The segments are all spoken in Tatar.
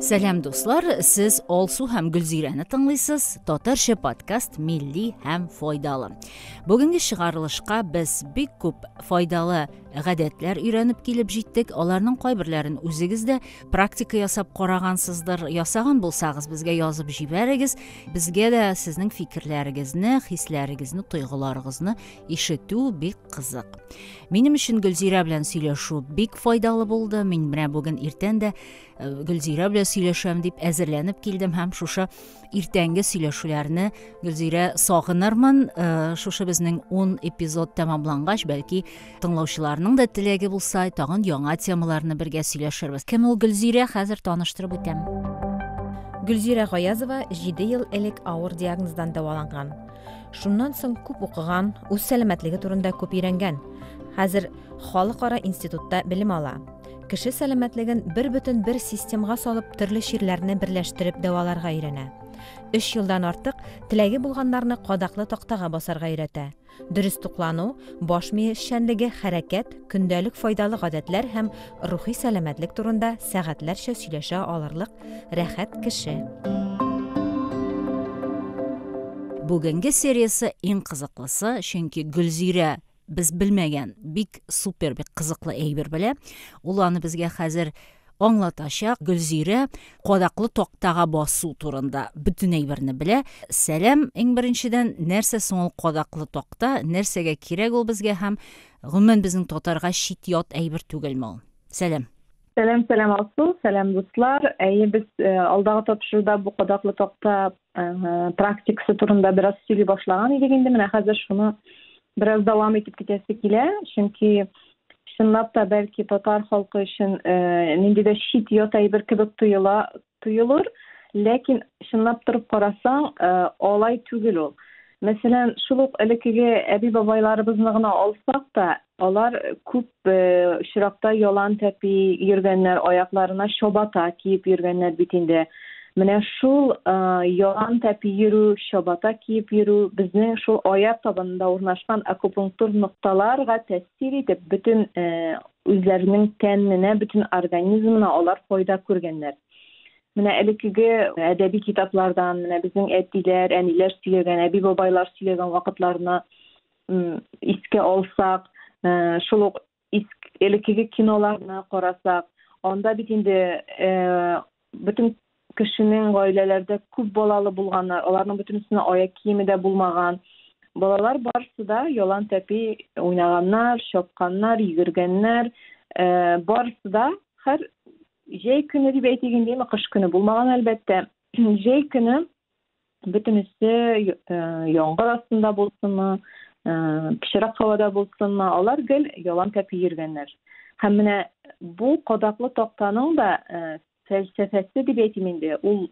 Сәлам дуслар, сіз Олсу һәм Гөлзирәне тыңлыйсыз. Татарча подкаст милли һәм файдалы. Бүгенге чыгарылышка без бик күп файдалы гадәтләр өйрәнеп килеп җиттек. Аларның кайберләрен үзегез дә практика ясап карагансыздыр. Ясаган булсагыз, безгә язып җибәрегез. Безгә дә сезнең фикерләрегезне, хисләрегезне, тойгыларыгызны ишетү бик кызык. Минем өчен Гөлзирә белән сөйләшү бик файдалы булды. Мин менә бүген иртән дә Гөлзирә белән сөйләшәм дип әзерләнеп килдем һәм шушы иртәнге сөйләшүләрне Гөлзирә сагынырмын. Шушы безнең 10 эпизод тәмамлангач, бәлки тыңлаучыларның да теләге булса, тагын яңа темаларны бергә сөйләшербез. Кем ул Гөлзирә? Хәзер таныштырып үтәм. Гөлзирә Гаязова 7 ел элек авыр диагноздан дәваланган. Шуннан соң күп укыган, үз сәламәтлеге турында күп өйрәнгән. Хәзер халыкара институтта белем ала. Кеше сәламәтлеген бер системага салып, төрле чирләрне берләштереп дәваларга өйрәнә. 3 елдан артык теләге булганнарны кадаклы тактага басарга өйрәтә. Дөрес туклану, баш мие эшчәнлеге, хәрәкәт, көндәлек файдалы гадәтләр һәм рухи сәламәтлек турында сәгатьләрчә сөйләшә алырлык рәхәт кеше. Бүгенге сериясы иң кызыклысы, чөнки Гөлзирә biz bilmәгән бик супер, бик кызыклы әйбер белә. Ул аны безгә хәзер аңлатачак. Гөлзирә кадаклы тактага басу турында бөтен әйберне белә. Сәлам, иң беренчедән, нәрсә соң ул кадаклы такта, нәрсәгә кирәк ул безгә һәм гомумән безнең татарга чит ят әйбер түгелме ул? Сәлам. Сәлам Алсу, сәлам дуслар. Без алдагы тапшыруда бу кадаклы такта практикасы турында бераз сөйли башлаган идек инде. Менә хәзер шуны biraz devam edip gitmesi kile. Çünkü şunlap da belki Tatar halkı için nindi de şit yotay bir kibik tuyulur. Lakin şunlap durup karasan olay tügül ol. Mesela şuluk elekige ebi babaylarımızın olsak da onlar küp şırakta yolan tepi yürgenler, ayaklarına şobata kiyip yürgenler bitinde. Менә шул яган тәпи йөрү, шабата киеп йөрү безнең шул аяк табанында урнашкан акупунктур нокталарга тәэсир итеп, бөтен үзләренең тәненә, бөтен организмына алар файда күргәннәр. Менә элекеге әдәби китаплардан, менә безнең әтиләр, әниләр сөйләгән, әби бабайлар сөйләгән вакытларны искә алсак, шул ук элекеге киноларны карасак, анда бит инде бөтен кешенең гаиләләрдә күп балалы булганнар, аларның бөтенесенә аяк киеме дә булмаган. Балалар барысы да ялан тәпи уйнаганнар, шапканнар, йөгергәннәр, барысы да һәр җәй көне дип әйтгәндә, кыш көне булмаган әлбәттә. Җәй көне бөтенесе яңгыр астында булсынмы, пычрак һавада булсынмы, алар гел ялан тәпи йөргәннәр. Һәм менә бу кадаклы тактаның да felsefesi diye etiminde ul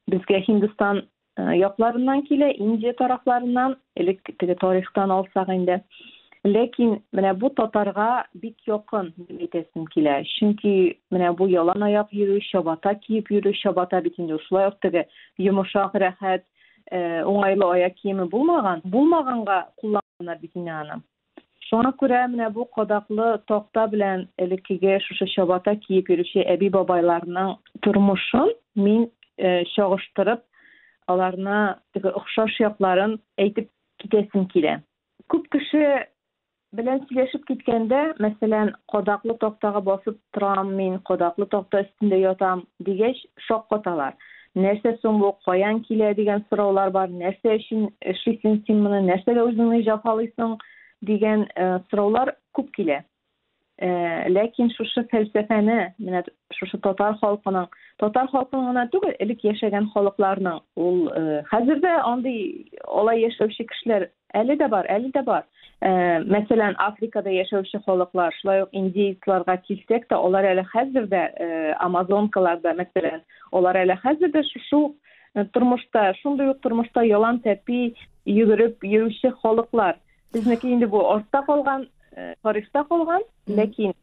bizge Hindistan yaklarından kile, India taraflarından, elektrik tarihten alsak indi. Lakin mene bu Tatarga bik yakın etesim kile. Çünkü mene bu yalan ayak yürü, şabata kiyip yürü, şabata bitinde usulay yoktege yumuşak, rahat, oңайлы ayak kiyimi bulmaganга kullananlar bitinde anam. Şuna göre менә bu kadaklы takta bilen elekige şuşa şabata kiyip yürüyüşü ebi babaylarının turmuşun min çağıştırıp alarına oxşar yakların eğitip gitesim kile. Күп kişi bilen сөйләшеп kitkende mesela kadaklı taktaga basıp turam min, kadaklı takta üstünde yatam digeç şok katalar. Нәрсә соң бу каян килә дигән сораулар бар. Нәрсә өчен эшлисең син моны, нәрсәгә үзеңне җафалыйсың дигән сораулар күп килә. Ләкин шушы фәлсәфәне, менә шушы татар халкының гына түгел, элек яшәгән халыкларның, ул хәзер дә андый алай яшәүче кешеләр әле дә бар. Мәсәлән, Африкада яшәүче халыклар, шулай ук индейцларга килсәк тә, алар әле хәзер дә амазонкаларда, мәсәлән, алар әле хәзер дә шушы тормышта, шундый ук тормышта ялан тәпи йөгереп йөрүче халыклар. Безнеке инде бу артта калган, тарихта калган, ләкин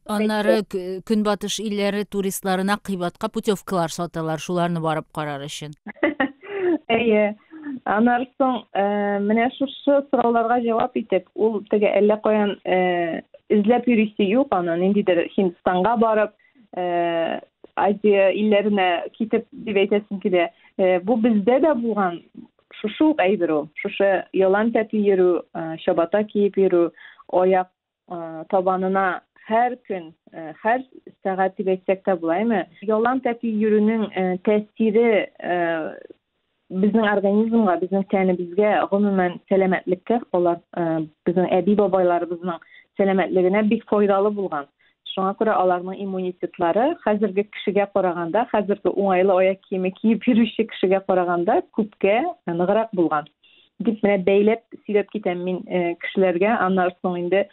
аннары көнбатыш илләре туристларына кыйбатка путевкалар саталар, шуларны барып карар өчен. Аннары соң менә шушы сорауларга җавап итеп, ул теге әллә каян эзләп йөрүсе юк, аны ниндидер Һиндстанга барып, Азия илләренә китеп дип әйтәсем килә. Бу бездә дә булган шушы ук әйбер ул. Шушы ялан тәпи йөрү, чабата киеп йөрү, аяк табанына һәр көн, һәр сәгать дип әйтсәк тә булаймы? Ялан тәпи йөрүнең тәэсире безнең организмга, безнең тәнебезгә, гомумән сәламәтлеккә, алар безнең әби бабайларыбызның сәламәтлегенә бик файдалы булган. Шуңа күрә аларның иммунитетлары хәзерге кешегә караганда, хәзерге уңайлы аяк киеме киеп йөрүче кешегә караганда күпкә ныграк булган. Дип менә бәйләп сөйләп китәм мин кешеләргә, аннан соң инде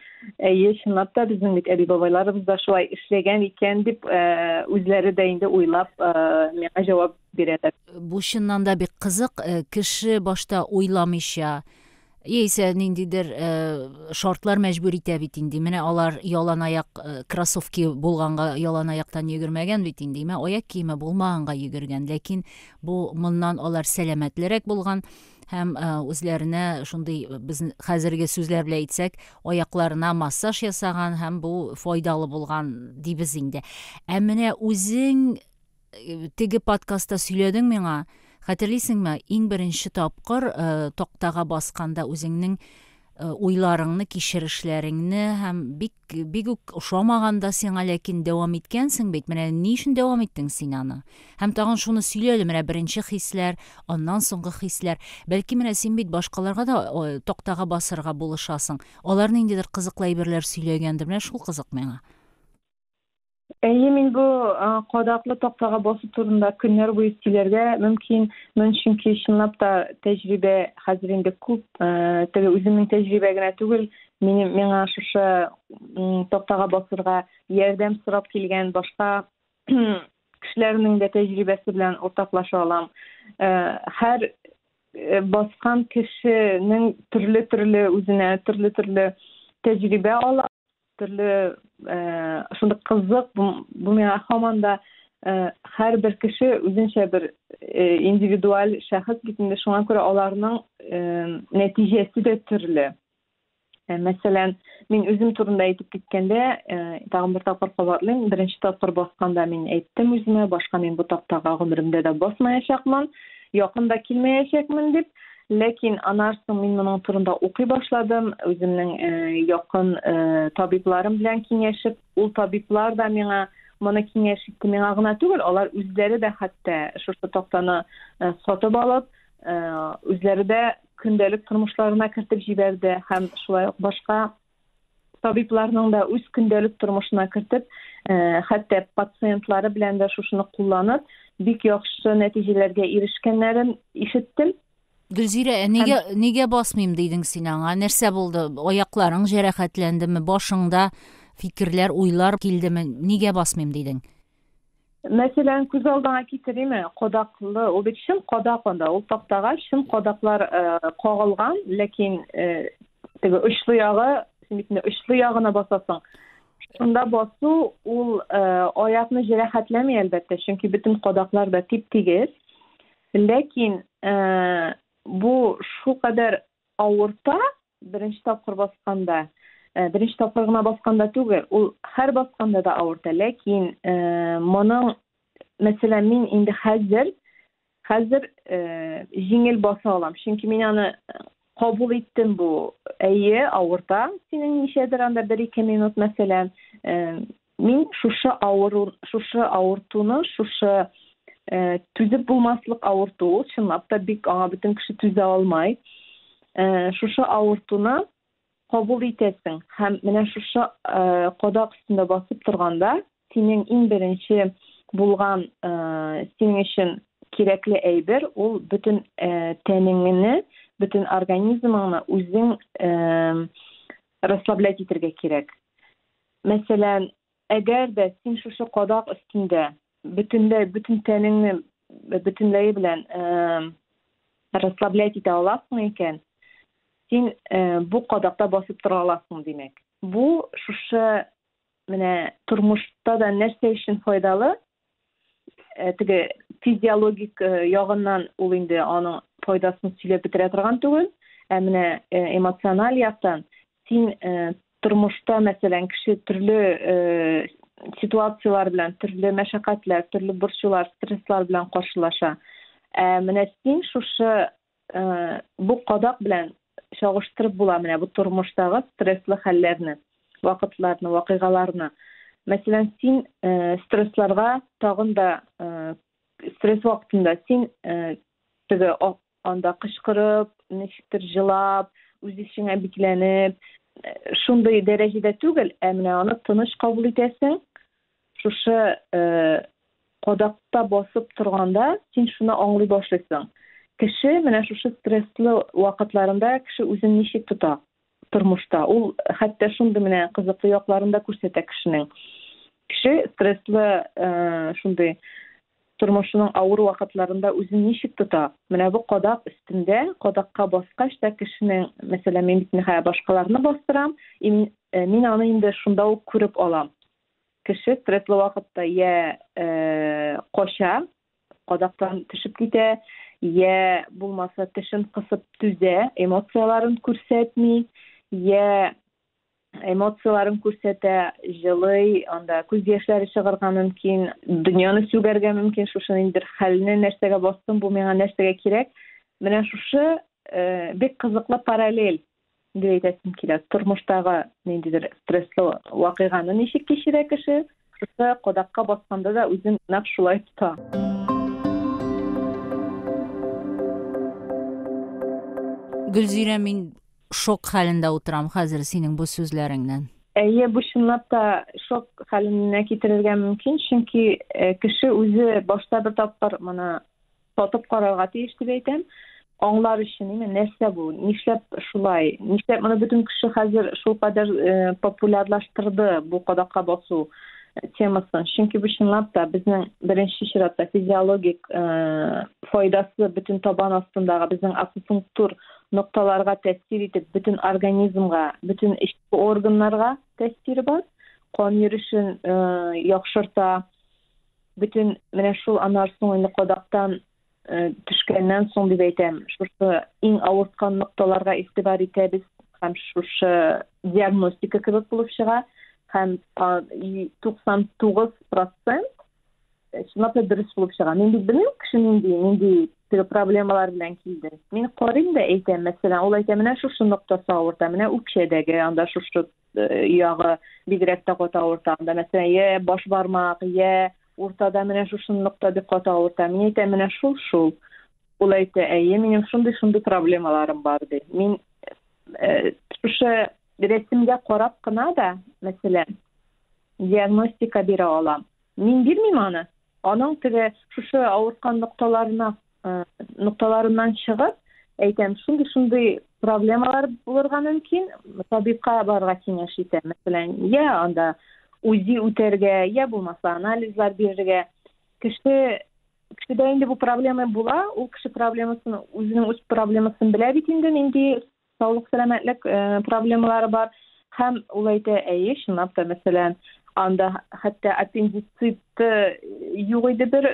чынлап та безнең бит әби бабайларыбыз да шулай эшләгән икән дип үзләре дә инде уйлап миңа җавап бирәләр. Бу чыннан да бик кызык, кеше башта уйламыйча, яисә ниндидер шартлар мәҗбүр итә бит инде. Менә алар ялан аяк кроссовки булганга ялан аяктан йөгермәгән бит инде. Аяк киеме булмаганга йөгергән, ләкин бу моннан алар сәламәтлерәк булган һәм үзләренә шундый без хәзерге сүзләр белән әйтсәк, аякларына массаж ясаган һәм бу файдалы булган дибез инде. Менә үзең теге подкастта сөйләдең миңа, хәтерлисеңме, иң беренче тапкыр тактага басканда үзеңнең уйларыңны, кичерешләреңне һәм бик үк ошамаганда сиңа, ләкин дәвам иткәнсең бит. Менә ни өчен дәвам иттең син аны? Һәм тагын шуны сөйлә, менә беренче хисләр, аннан соңгы хисләр. Бәлки менә син бит башкаларга да тактага басырга булышасың. Алар ниндидер кызыклы әйберләр сөйләгәндер, менә шул кызык миңа. Мин бу кадаклы тактага басу турында көннәр буе сөйләргә мөмкин, чөнки чынлап та тәҗрибә хәзер инде күп, теге үземнең тәҗрибә генә түгел, миңа шушы тактага басырга ярдәм сорап килгән башка кешеләрнең дә тәҗрибәсе белән уртаклаша алам. Һәр баскан кешенең төрле үзенә төрле тәҗрибә ала, төрле шундый кызык, бу миңа һаман да һәрбер кеше үзенчә бер индивидуаль шәхес бит инде, шуңа күрә аларның нәтиҗәсе дә төрле. Мәсәлән, мин үзем турында әйтеп киткәндә, тагын бер тапкыр кабатлыйм, беренче тапкыр басканда мин әйттем үземә, башка мин бу тактага гомеремдә дә басмаячакмын, якында килмәячәкмен дип. Ләкин аннан соң мин моның турында укый башладым, үземнең якын табибларым белән киңәшеп, ул табиблар да миңа моны киңәш итте, миңа гына түгел, алар үзләре дә хәтта шушы тактаны сатып алып, үзләре дә көндәлек тормышларына кертеп җибәрде һәм шулай ук башка табибларның да үз көндәлек тормышына кертеп, хәтта пациентлары белән дә шушыны кулланып, бик яхшы нәтиҗәләргә ирешкәннәрен ишеттем. Гөлзирә, нигә басмыйм дидең син аңа? Нәрсә булды? Аякларың җәрәхәтләндеме? Башыңда фикерләр, уйлар килдеме? Нигә басмыйм дидең? Мәсәлән, күз алдыңа китериме? Кадаклы, ул бит чын кадак анда. Ул тактага чын кадаклар кагылган, ләкин теге очлы ягы, син бит очлы ягына басасың. Шунда басу, ул аякны җәрәхәтләми әлбәттә, чөнки бөтен кадаклар да тип-тигез. Ләкин бу шулкадәр авырта беренче тапкыр басканда. Беренче тапкыр гына басканда түгел, ул һәр басканда да авырта. Ләкин моның, мәсәлән, мин инде хәзер җиңел баса алам. Чөнки мин аны кабул иттем, бу авырта. Синең ничәдер анда 1-2 минут, мәсәлән, мин шушы авыртуны, шушы түзеп булмаслык авырту, чынлап та бик аңа бөтен кеше түзә алмай. Шушы авыртуны кабул итәсең һәм менә шушы кадак өстендә басып торганда, синең иң беренче булган синең өчен кирәкле әйбер, ул бөтен тәнеңне, бөтен организмыңны үзең расслаблять итәргә кирәк. Мәсәлән, әгәр дә син шушы кадак өстендә бөтен тәнеңне бөтенләй белән расслаблять итә аласың икән, син бу кадакта басып тора аласың димәк. Бу шушы менә тормышта да нәрсә өчен файдалы? Теге физиологик ягыннан ул инде аның файдасын сөйләп бетерә торган түгел, менә эмоциональ яктан син тормышта, мәсәлән, кеше төрле situatsiyalar bilen, türlü meşakkatler, türlü burçular, stresler bilen karşılaşa. Mine sen şuşa bu qadak bilen şaştırıp bula mine bu turmuşdagı stresli hallerini, vakıtlarını, vakigalarını. Mesela sen streslarga tagın da stres vaktında sen anda kışkırıp, neşiktir jılap, öz işine biklenip, şunday derecede tügel, emine onu tыныş kabul etesin. Şuşa kodakta basıp turganda sen şuna anlay başlaysın. Kişi mine şuşa stresli vakitlarında kişi özünü neşik tuta turmuşta. Ol hatta şunda mine kızıklı yoklarında kürsete kişinin. Kişi stresli şunday turmuşunun ağır vakitlarında özünü neşik tuta. Mine bu kodak üstünde, kodakka basqaç da kişinin mesela men bitnihaya başkalarına bastıram. Min onu indi şunda o körüp olam. Kişi stresli vakitte ya koşa, kodaktan tüşüp gide, ya bulmasa tişin kısıp tüze, emosiyaların kürsətmi, ya emosiyaların kürsete jılый, anda көз яшьләре чыгарга мөмкин, дөньяны сүгәргә мөмкин, шушының инде хәлне нәрсәгә бастым, бу миңа нәрсәгә кирәк. Менә шушы бик кызыклы параллель дип әйтәсем килә. Тормыштагы ниндидер стresslы вакыйганы ничек кичерә кеше, шушы кодакка басканда да үзен нәкъ шулай тота. Gülzire, min şok halinde oturam hazır senin bu sözlerinden. Bu şunlap da şok haline getirilgen mümkün. Çünkü kişi özü başta bir tapar mana satıp kararga tiyiş dip eytem. Anlar için nerse bu? Niшлеп şulay? Niшлеп mana bütün kişi hazır şu kadar popülerlaştırdı bu kodakka basu temasını. Çünkü bu şunlap da bizning birinchi şiratda fizyologik faydası bütün taban astındağı bizning akupunktur noktalarga tesir etip, bütün organizmga, bütün içki organlarga tesiri var. Kan yürüyüşün yakşırta, bütün mene şul anarsun kodaktan düşkenden son bir beytem. Şursu en avurtkan noktalarga istibar etebіз, hem şursu diagnostika kılıp bulup çığa, hem 99% şunapla dürüst bulup çığa. Men bildim kişinin problemalar bilen kildi. Men qarayım da eytem mesela, ol eytem mene şu noktası avurta, mene ukşedegi, anda şu yağı bigrekte kota avurtanda, mesela ya baş barmak, ya ortada mene şu noktada kota avurta, men eytem mene şul. Ol eytem, menim şunday problemalarım bardı. Men şu resimge qarap qına da mesela diagnostika bire alam. Men bilmem onu. Onun tege şu avurtkan noktalarından çıkıp eytem şunday problemalar bulurga mümkün. Tabipka barga kеңеш etем. Mesela ya anda uzi üterge, ya bulmasa analizler berge. Kişide indi bu problema bula, o kişi problemasını, özünün öz problemasını bile bitinden indi sağlık selametlik problemaları var. Hem olayda şunap da mesela anda hatta appendisit yuğuydu bir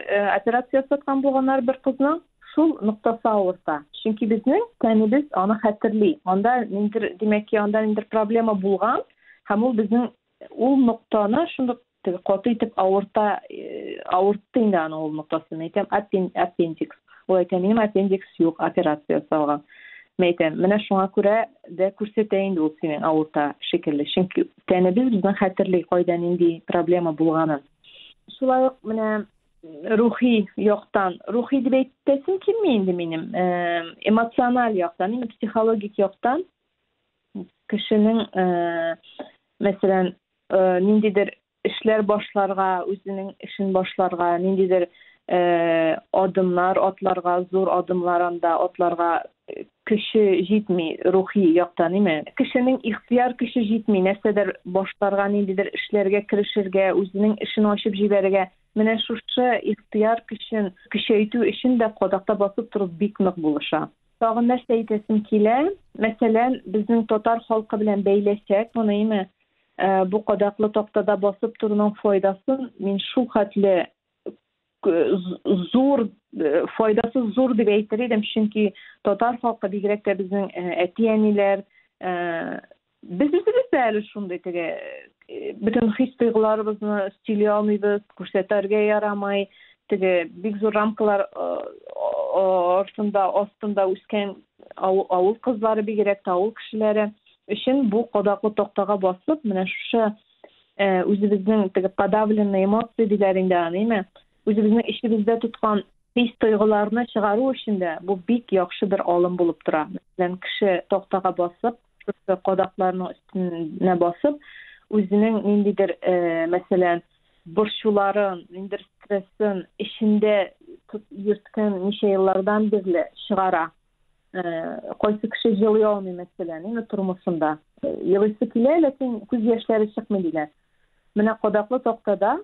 operatsiya satkan bulganlar bir kızның şul noktası avursa. Çünkü bizning tanimiz onu hatırlay. Onda nindir demek ki onda nindir problema bulgan, hem ol bizning ol noktаны şunda qatı etip avurttu indi ol noktasını. Aytem appendix. O aytem benim appendix yok, operatsiya salgan. Meytem, mene şuna göre de kürsəteyin de olsun avurta şekilli. Çünkü tanimiz bizning hatırlay qaydan indi problema bulganın. Şulayıq mene ruhi yoktan, ruhi dip eytesim kimmendi menim, emosional yoktan, psikologik yoktan kişinin mesela nindidir işler başlarga, özünün işin başlarga, nindidir adımlar, atlarga, zor adımlarında atlarga kişi jitmi ruhi yoktan ime. Kişinin ihtiyar kişi jitmi, neseder başlarga, nindidir işlerge kirişirge, özünün işini açıp jiberge. Mene şuşu ihtiyar kişinin kişiyetü işin de kodakta basıp turup biknik buluşa. Sağın nerse etesim kile, mesela bizim total halkı bilen beylesek, onu ime bu kodaklı toktada basıp turunun faydasın, min şu hatli zor, faydası zor dip eytireydim. Çünkü total halkı bigrekte bizim etiyeniler, biz de şunday tege bütün his-duygularımızı stili almıyız, gösterge yaramay, big zor ramkalar ostunda üsken avul kızları bir gerek avul kişileri için bu kodaklı toktağa basıp mene şu özümüzün подавленный эмоции dillerinde anlayayım. Özümüzün işimizde tutkan his-duygularını çıkarу için de bu big yaxşı bir alım bulup dura. Mesela kişi toktağa basıp şu kodaklarının üstüne basıp özünün nindidir mesela burçuların, nindir stresin işinde yırtkan nice yıllardan beri çıkara. Koysu kişi yılı olmuyor mesela, yine turmusunda. Yılısı kile, lakin küz yaşları çıkmediler. Mene kodaklı toktada,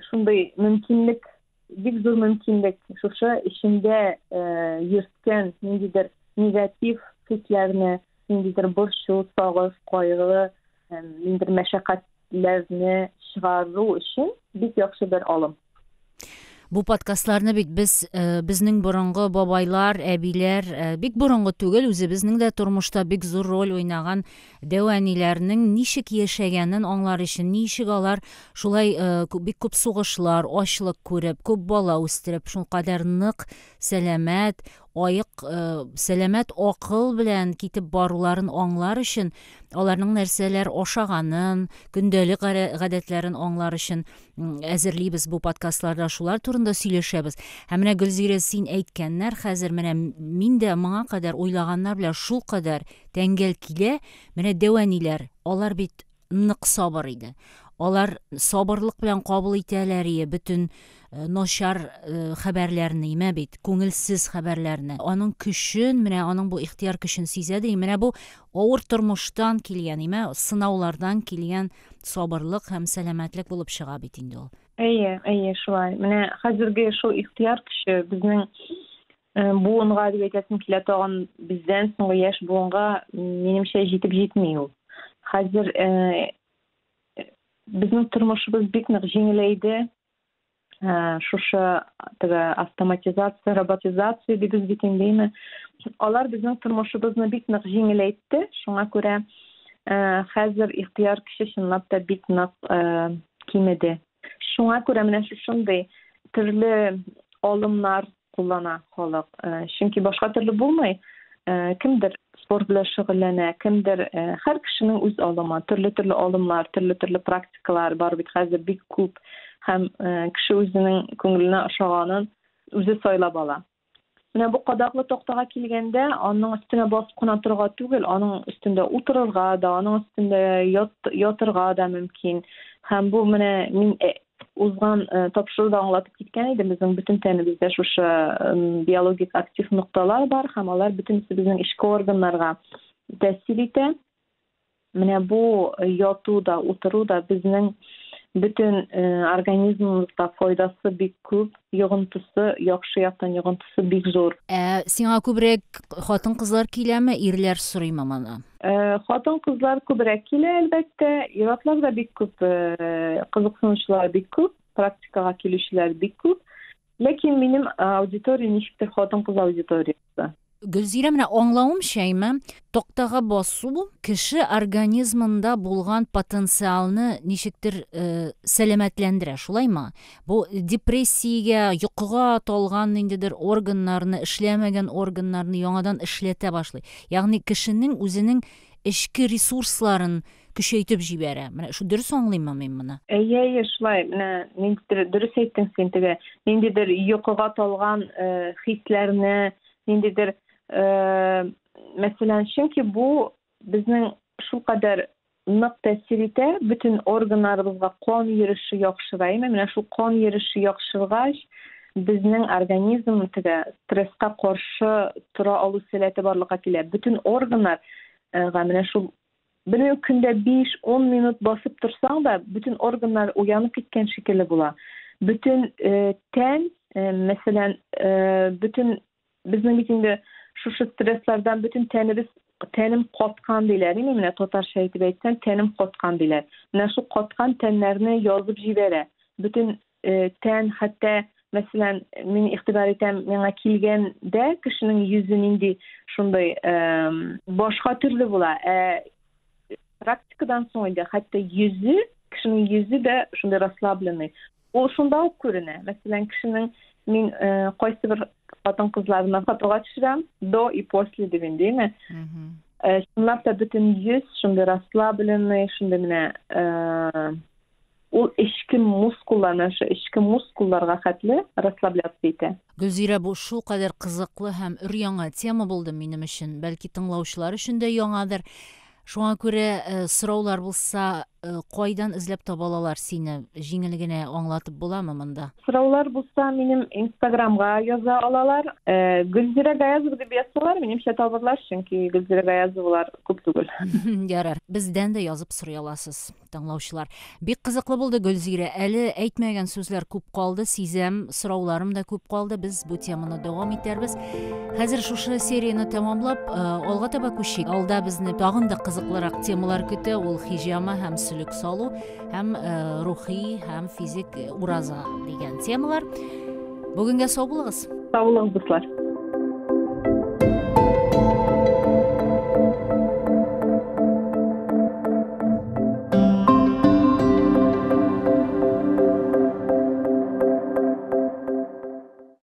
şunday mümkünlük, bir zor mümkünlük, şu işinde yırtkan nindidir negatif hislerini, nindidir burçu, sağız, koygu, nindir meşakkatlerini çıkarru için bir yaxşı bir alım. Bu podcastlarni biz bizning burungi babaylar, әбиләр, бик burungi түгел, үзебезнең дә тормышта бик зур роль уйнаган дәвәниләрнең ничек яшәгәнен аңлар өчен, ничек алар шулай бик күп сугышлар, ачлык күреп, күп бала үстереп, шулкадәр нык, сәламәт, сәламәт акыл белән китеп баруларын аңлар өчен, аларның нәрсәләр ашаганын, көндәлек гадәтләрен аңлар өчен әзерлибез бу подкастларда, шулар турында сөйләшәбез. Һәм менә Гөлзирә, син әйткәннәр, хәзер менә мин дә моңа кадәр уйлаганнар белән шул кадәр тәңгәл килә. Менә дәвәниләр, алар бит нык сабыр иде. Алар сабырлык белән кабул итәләр бөтен начар хәбәрләрне, бит күңелсез хәбәрләрне. Аның көчен, менә аның бу ихтияр көчен сизәде. Менә бу авыр тормыштан килгән, сынаулардан килгән сабырлык һәм сәламәтлек булып чыга бит инде ул. Әйе, шулай. Менә хәзерге шул ихтияр көче безнең буынга дип әйтәсем килә тагын бездән соңгы яшь буынга минемчә җитеп җитми ул. Хәзер bizning turmushimiz bek jеңеләйде. Шушы автоматизация, роботизация дибез бит инде. Алар безнең тормышыбызны бик нык жеңеләйтте. Шуңа күрә хәзер ихтияр кеше чынлап та бик нык кимеде. Шуңа күрә менә шушындый төрле алымнар куллана халык. Чөнки башка төрле булмый. Кемдер spor белән шөгыльләнә, кемдер һәр кешенең үз алымы, төрле алымлар, төрле практикалар бар бит хәзер бик күп. Һәм кеше үзенең күңеленә ошаганын үзе сайлап ала. Менә бу кадаклы токтага килгәндә, аның өстенә басып кына торырга түгел, аның өстендә утырырга да, аның өстендә ятырга да мөмкин. Һәм бу менә мин узган тапшыруда аңлатып киткән идем, безнең бөтен тәнебездә шушы биологик актив нокталар бар, һәм алар бөтенесе безнең ичке органнарга тәэсир итә. Менә бу яту да, утыру да безнең bütün organizmimizde faydası bik күп, йогынтысы, яхшы яктан йогынтысы бик зур. Сиңа күбрәк хатын кызлар киләме, ирләр сорыймы моны? Хатын кызлар күбрәк килә, әлбәттә. Иратлар да бик күп, кызыксынучылар бик күп, практикага килүчеләр бик күп. Ләкин минем аудитория ничектер хатын кыз аудиториясы. Гөлзирә, менә аңлавым шәйме, токтага басу кеше организмында булган потенциалны ничектер сәламәтләндерә, шулаймы? Бу депрессиягә, йокыга талган ниндидер органнарны, эшләмәгән органнарны яңадан эшләтә башлый. Ягъни кешенең үзенең эчке ресурсларын көчәйтеп җибәрә. Менә шу дөрес аңлыйммы мин моны? Әйе, шулай. Менә ниндидер дөрес әйттең син, ниндидер йокыга талган хисләрне, ниндидер mesela çünkü bu bizim şu kadar нык тәэсир итә, bütün органнарыбызга кан йөреше яхшырай. Менә шу кан йөреше яхшыргач, безнең организм стресска каршы тора алу сәләте барлыкка килә. Bütün органнар менә шу bir көндә 5-10 минут басып торсаң да, bütün органнар уянып киткән шикелле була. Bütün тән, mesela bütün безнең битендә şuşu streslerden bütün tenim kotkan diler. Менә татарча әйтеп әйтсәң, tenim kotkan diler. Менә şu kotkan tenlerini yazıp jibәрә. Bütün ten, hatta mesela min ихтибар итәм, миңа килгәндә кешенең йөзе нинди шундай башка төрле була. praktikadan sonra hatta kişinin yüzü de şunda rastlablanı. O şunda ok görüne. Mesela kişinin min qaysı bir qatan kızlarına fotoğraf düşürəm, do i posle degin değil mi? Şunlar da bütün yüz şunda rastlablanı, şunda mine ol eşki muskullarına, şu eşki muskullarga hatlı rastlablat deydi. Gülzira, bu şu kadar kızıklı hem ür-yaңа tema buldu benim için. Belki tыңлаучылар үшін de yaңadır. Şuna göre sıralar bulsa qaydan izlep tabalalar seni jingilgine anlatıp bulamı mında? Sıralar bulsa benim Instagram'a yaza alalar. Gülzira Gayazov gibi yazsalar benim tabalar çünkü Gülzira Gayazovlar көп түгел. Yarar. Bizden de yazıp sırayalasız tыңлаучылар. Bek kızıklı buldu Gülzira. Әлі әйтмәгән сүзләр күп калды. Сизәм, sıralarım da күп калды. Biz bu temаны devam ederбез. Хәзер шушы серияны тамамлап, алга таба күчик. Алда безне тагын да кызыклырак темалар көтә. Ул хижама һәм sülük салу, hem ruhi, hem fizik uraza degan temalar. Bugünkü sağ bulunuz. Sağ olun dostlar.